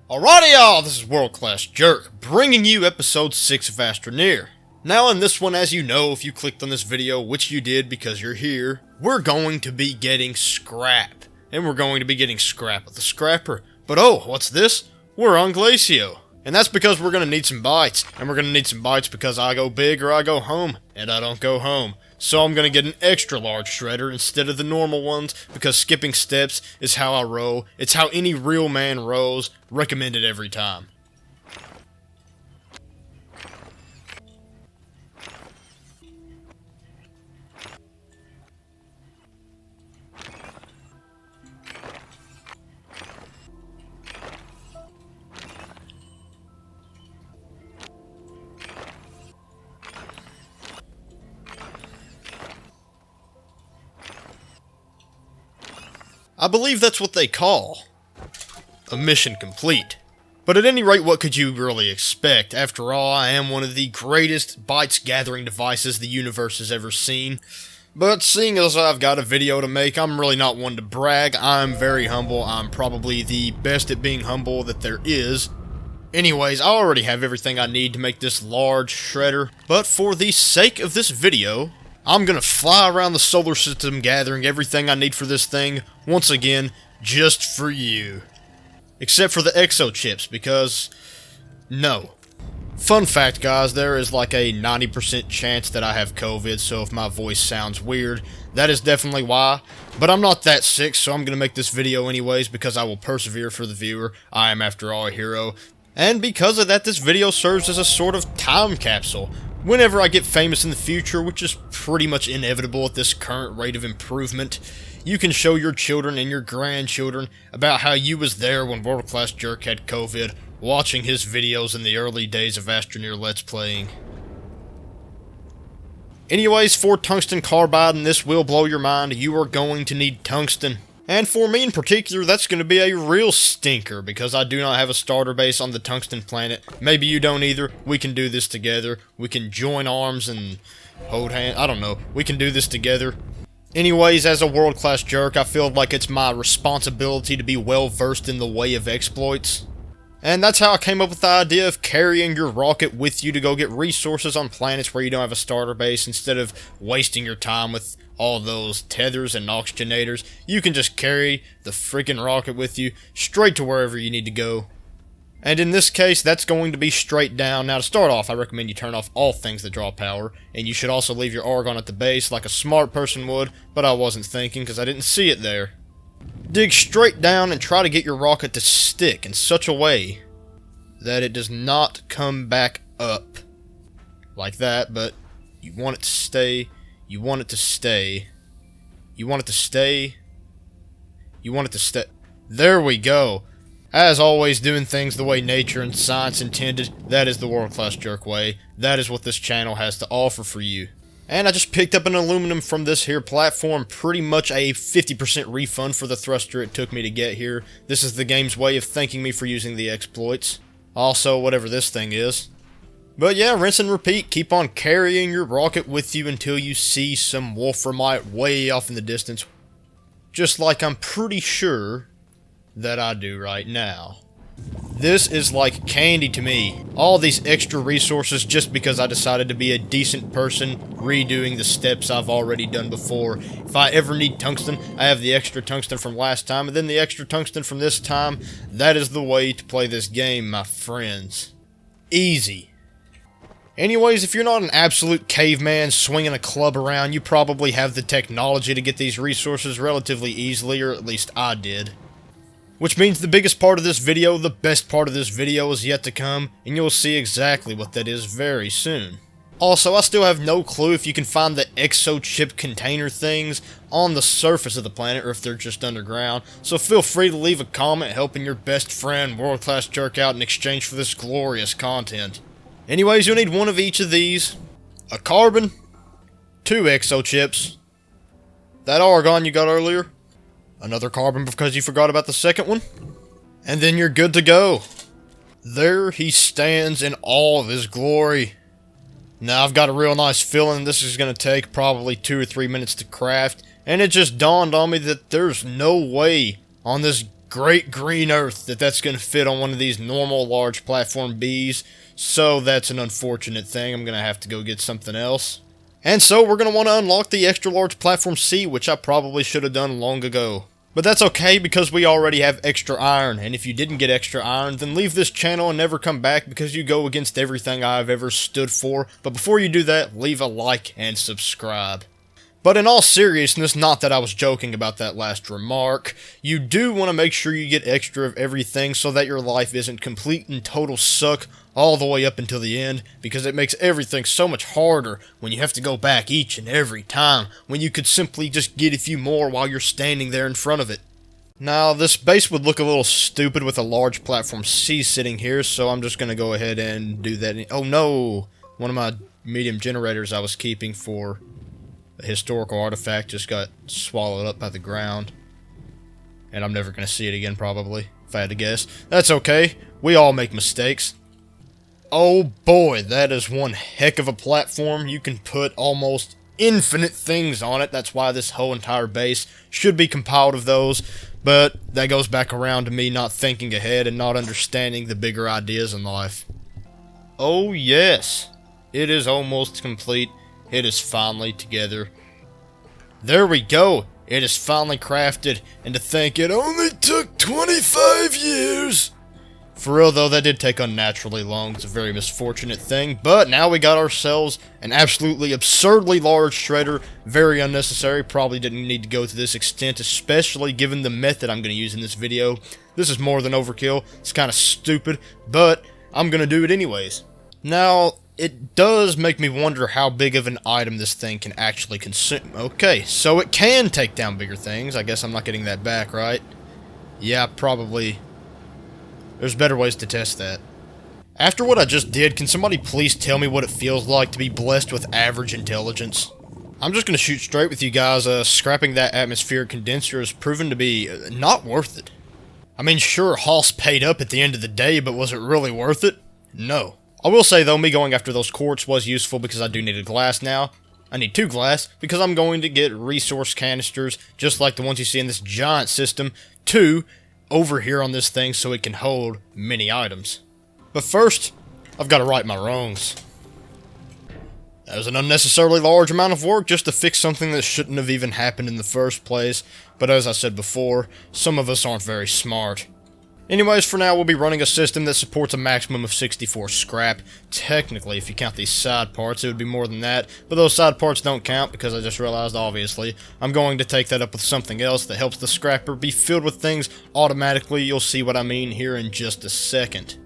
Alrighty y'all, this is World Class Jerk, bringing you episode 6 of Astroneer. Now in this one, as you know, if you clicked on this video, which you did because you're here, we're going to be getting scrap. And we're going to be getting scrap with the scrapper. But oh, what's this? We're on Glacio. And that's because we're going to need some bites. And we're going to need some bites because I go big or I go home. And I don't go home. So I'm going to get an extra large shredder instead of the normal ones, because skipping steps is how I roll. It's how any real man rolls. Recommended every time. I believe that's what they call a mission complete. But at any rate, what could you really expect? After all, I am one of the greatest bytes gathering devices the universe has ever seen. But seeing as I've got a video to make, I'm really not one to brag. I'm very humble. I'm probably the best at being humble that there is. Anyways, I already have everything I need to make this large shredder. But for the sake of this video, I'm gonna fly around the solar system gathering everything I need for this thing, once again, just for you. Except for the exo chips, because no. Fun fact, guys, there is like a 90% chance that I have COVID, so if my voice sounds weird, that is definitely why. But I'm not that sick, so I'm gonna make this video anyways, because I will persevere for the viewer. I am, after all, a hero. And because of that, this video serves as a sort of time capsule. Whenever I get famous in the future, which is pretty much inevitable at this current rate of improvement, you can show your children and your grandchildren about how you was there when World Class Jerk had COVID, watching his videos in the early days of Astroneer Let's Playing. Anyways, for tungsten carbide, and this will blow your mind, you are going to need tungsten. And for me in particular, that's going to be a real stinker, because I do not have a starter base on the tungsten planet. Maybe you don't either. We can do this together. We can join arms and hold hands. I don't know. We can do this together. Anyways, as a world-class jerk, I feel like it's my responsibility to be well-versed in the way of exploits. And that's how I came up with the idea of carrying your rocket with you to go get resources on planets where you don't have a starter base. Instead of wasting your time with all those tethers and oxygenators, you can just carry the freaking rocket with you straight to wherever you need to go. And in this case, that's going to be straight down. Now to start off, I recommend you turn off all things that draw power, and you should also leave your argon at the base like a smart person would, but I wasn't thinking because I didn't see it there. Dig straight down and try to get your rocket to stick in such a way that it does not come back up like that, but you want it to stay. You want it to stay. You want it to stay. You want it to stay. There we go. As always, doing things the way nature and science intended, that is the World Class Jerk way. That is what this channel has to offer for you. And I just picked up an aluminum from this here platform, pretty much a 50% refund for the thruster it took me to get here. This is the game's way of thanking me for using the exploits. Also, whatever this thing is. But yeah, rinse and repeat. Keep on carrying your rocket with you until you see some wolframite way off in the distance. Just like I'm pretty sure that I do right now. This is like candy to me. All these extra resources just because I decided to be a decent person, redoing the steps I've already done before. If I ever need tungsten, I have the extra tungsten from last time, and then the extra tungsten from this time. That is the way to play this game, my friends. Easy. Anyways, if you're not an absolute caveman swinging a club around, you probably have the technology to get these resources relatively easily, or at least I did. Which means the biggest part of this video, the best part of this video is yet to come, and you'll see exactly what that is very soon. Also, I still have no clue if you can find the exo chip container things on the surface of the planet or if they're just underground, so feel free to leave a comment helping your best friend World Class Jerk out in exchange for this glorious content. Anyways, you'll need one of each of these, a carbon, 2 exo chips, that argon you got earlier, another carbon because you forgot about the second one, and then you're good to go. There he stands in all of his glory. Now I've got a real nice feeling this is going to take probably 2 or 3 minutes to craft, and it just dawned on me that there's no way on this great green earth that's going to fit on one of these normal large platform Bs. So that's an unfortunate thing. I'm going to have to go get something else. And so we're going to want to unlock the extra large platform C, which I probably should have done long ago. But that's okay because we already have extra iron, and if you didn't get extra iron, then leave this channel and never come back because you go against everything I've ever stood for. But before you do that, leave a like and subscribe. But in all seriousness, not that I was joking about that last remark, you do want to make sure you get extra of everything so that your life isn't complete and total suck all the way up until the end, because it makes everything so much harder when you have to go back each and every time, when you could simply just get a few more while you're standing there in front of it. Now, this base would look a little stupid with a large platform C sitting here, so I'm just going to go ahead and do that. Oh no! One of my medium generators I was keeping for a historical artifact just got swallowed up by the ground. And I'm never going to see it again, probably, if I had to guess. That's okay. We all make mistakes. Oh boy, that is one heck of a platform. You can put almost infinite things on it. That's why this whole entire base should be compiled of those. But that goes back around to me not thinking ahead and not understanding the bigger ideas in life. Oh yes, it is almost complete. It is finally together. There we go. It is finally crafted. And to think it only took 25 years. For real though, that did take unnaturally long. It's a very misfortunate thing. But now we got ourselves an absolutely absurdly large shredder. Very unnecessary. Probably didn't need to go to this extent, especially given the method I'm going to use in this video. This is more than overkill. It's kind of stupid, but I'm going to do it anyways. Now, it does make me wonder how big of an item this thing can actually consume. Okay, so it can take down bigger things. I guess I'm not getting that back, right? Yeah, probably. There's better ways to test that. After what I just did, can somebody please tell me what it feels like to be blessed with average intelligence? I'm just going to shoot straight with you guys. Scrapping that atmospheric condenser has proven to be not worth it. I mean, sure, Hoss paid up at the end of the day, but was it really worth it? No. I will say, though, me going after those quartz was useful because I do need a glass now. I need 2 glass because I'm going to get resource canisters, just like the ones you see in this giant system, 2 over here on this thing so it can hold many items. But first, I've got to right my wrongs. That was an unnecessarily large amount of work just to fix something that shouldn't have even happened in the first place, but as I said before, some of us aren't very smart. Anyways, for now, we'll be running a system that supports a maximum of 64 scrap. Technically, if you count these side parts, it would be more than that, but those side parts don't count because I just realized, obviously, I'm going to take that up with something else that helps the scrapper be filled with things automatically. You'll see what I mean here in just a second.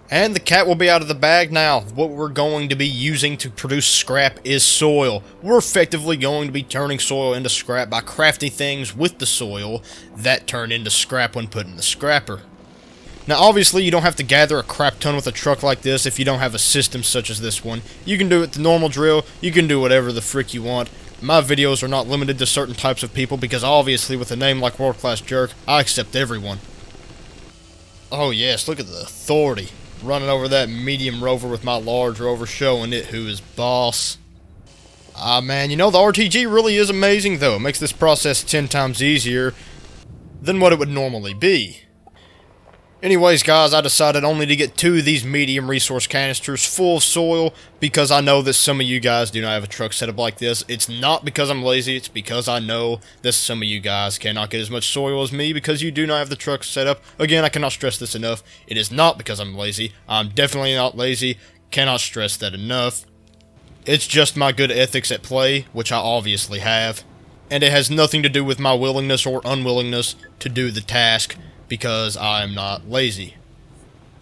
And the cat will be out of the bag now. What we're going to be using to produce scrap is soil. We're effectively going to be turning soil into scrap by crafting things with the soil that turn into scrap when put in the scrapper. Now obviously you don't have to gather a crap ton with a truck like this if you don't have a system such as this one. You can do it the normal drill, you can do whatever the frick you want. My videos are not limited to certain types of people because obviously with a name like World Class Jerk, I accept everyone. Oh yes, look at the authority. Running over that medium rover with my large rover, showing it who is boss. Ah man, you know the RTG really is amazing though. It makes this process 10 times easier than what it would normally be. Anyways guys, I decided only to get 2 of these medium resource canisters full of soil because I know that some of you guys do not have a truck setup like this. It's not because I'm lazy, it's because I know that some of you guys cannot get as much soil as me because you do not have the truck set up. Again, I cannot stress this enough. It is not because I'm lazy. I'm definitely not lazy. Cannot stress that enough. It's just my good ethics at play, which I obviously have. And it has nothing to do with my willingness or unwillingness to do the task, because I'm not lazy.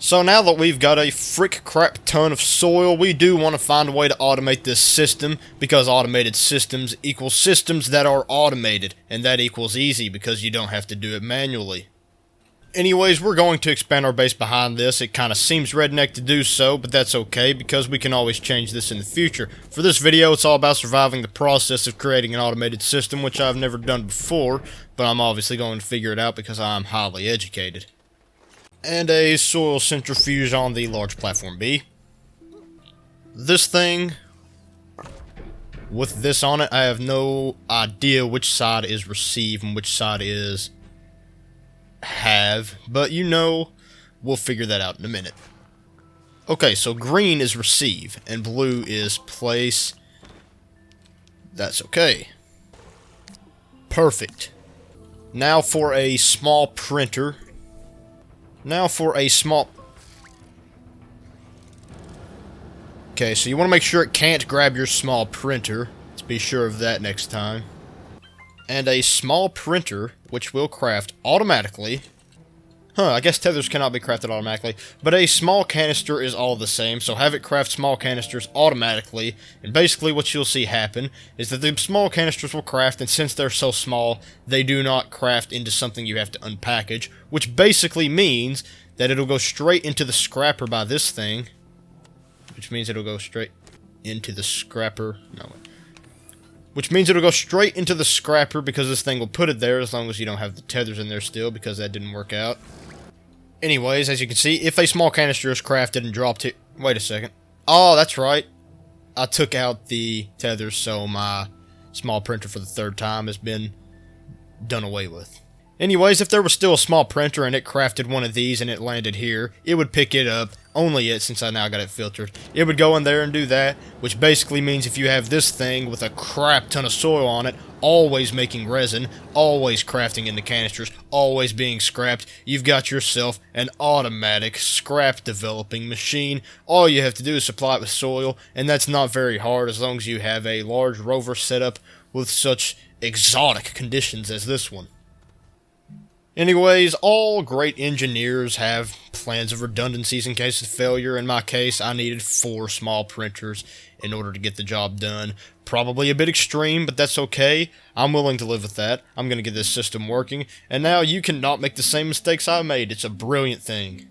So now that we've got a frick crap ton of soil, we do want to find a way to automate this system, because automated systems equal systems that are automated, and that equals easy because you don't have to do it manually. Anyways, we're going to expand our base behind this. It kind of seems redneck to do so, but that's okay because we can always change this in the future. For this video, it's all about surviving the process of creating an automated system, which I've never done before, but I'm obviously going to figure it out because I'm highly educated. And a soil centrifuge on the large platform B. This thing, with this on it, I have no idea which side is receive and which side is have, but you know, we'll figure that out in a minute. Okay, so green is receive, and blue is place. That's okay. Perfect. Now for a small printer. Okay, so you want to make sure it can't grab your small printer. Let's be sure of that next time. And a small printer, which will craft automatically. I guess tethers cannot be crafted automatically, but a small canister is all the same, so have it craft small canisters automatically, and basically what you'll see happen is that the small canisters will craft, and since they're so small, they do not craft into something you have to unpackage, which basically means that it'll go straight into the scrapper by this thing, which means it'll go straight into the scrapper, which means it'll go straight into the scrapper because this thing will put it there as long as you don't have the tethers in there still, because that didn't work out. Anyways, as you can see, if a small canister is crafted and dropped here... Wait a second. Oh, that's right. I took out the tethers, so my small printer for the third time has been done away with. Anyways, if there was still a small printer and it crafted one of these and it landed here, it would pick it up, only it, since I now got it filtered. It would go in there and do that, which basically means if you have this thing with a crap ton of soil on it, always making resin, always crafting into canisters, always being scrapped, you've got yourself an automatic scrap developing machine. All you have to do is supply it with soil, and that's not very hard as long as you have a large rover setup with such exotic conditions as this one. Anyways, all great engineers have plans of redundancies in case of failure. In my case, I needed 4 small printers in order to get the job done. Probably a bit extreme, but that's okay. I'm willing to live with that. I'm going to get this system working, and now you cannot make the same mistakes I made. It's a brilliant thing.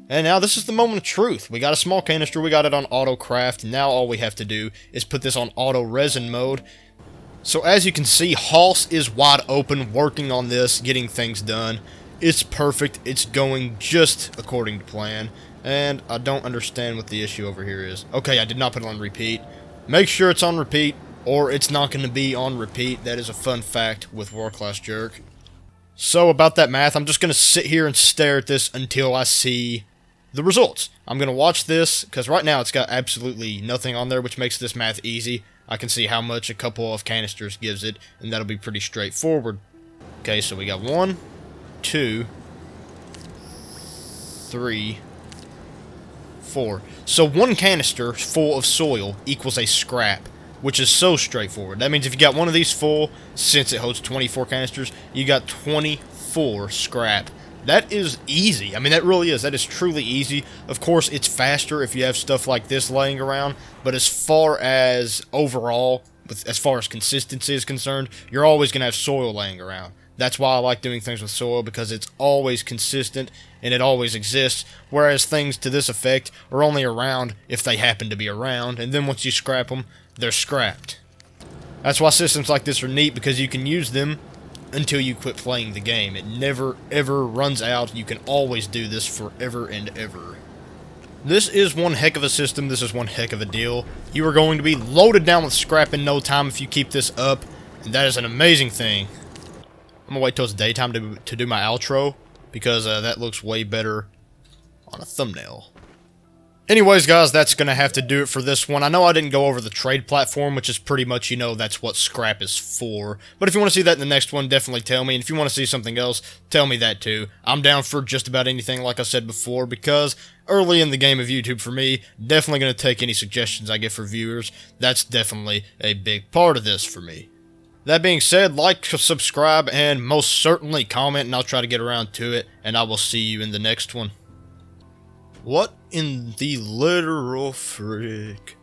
And now this is the moment of truth. We got a small canister, we got it on auto craft, and now all we have to do is put this on auto resin mode. So as you can see, Hoss is wide open, working on this, getting things done. It's perfect, it's going just according to plan, and I don't understand what the issue over here is. Okay, I did not put it on repeat. Make sure it's on repeat, or it's not going to be on repeat. That is a fun fact with World Class Jerk. So about that math, I'm just going to sit here and stare at this until I see the results. I'm going to watch this, because right now it's got absolutely nothing on there, which makes this math easy. I can see how much a couple of canisters gives it, and that'll be pretty straightforward. Okay, so we got 1, 2, 3, 4. So 1 canister full of soil equals a scrap, which is so straightforward. That means if you got one of these full, since it holds 24 canisters, you got 24 scrap. That is easy. I mean, that really is. That is truly easy. Of course, it's faster if you have stuff like this laying around, but as far as overall, as far as consistency is concerned, you're always going to have soil laying around. That's why I like doing things with soil, because it's always consistent and it always exists, whereas things to this effect are only around if they happen to be around, and then once you scrap them, they're scrapped. That's why systems like this are neat, because you can use them until you quit playing the game. It never ever runs out. You can always do this forever and ever. This is one heck of a system. This is one heck of a deal. You are going to be loaded down with scrap in no time if you keep this up, and that is an amazing thing. I'm gonna wait till it's daytime to do my outro, because that looks way better on a thumbnail. Anyways, guys, that's going to have to do it for this one. I know I didn't go over the trade platform, which is pretty much, you know, that's what scrap is for. But if you want to see that in the next one, definitely tell me. And if you want to see something else, tell me that too. I'm down for just about anything, like I said before, because early in the game of YouTube for me, definitely going to take any suggestions I get for viewers. That's definitely a big part of this for me. That being said, like, subscribe, and most certainly comment, and I'll try to get around to it. And I will see you in the next one. What in the literal frick?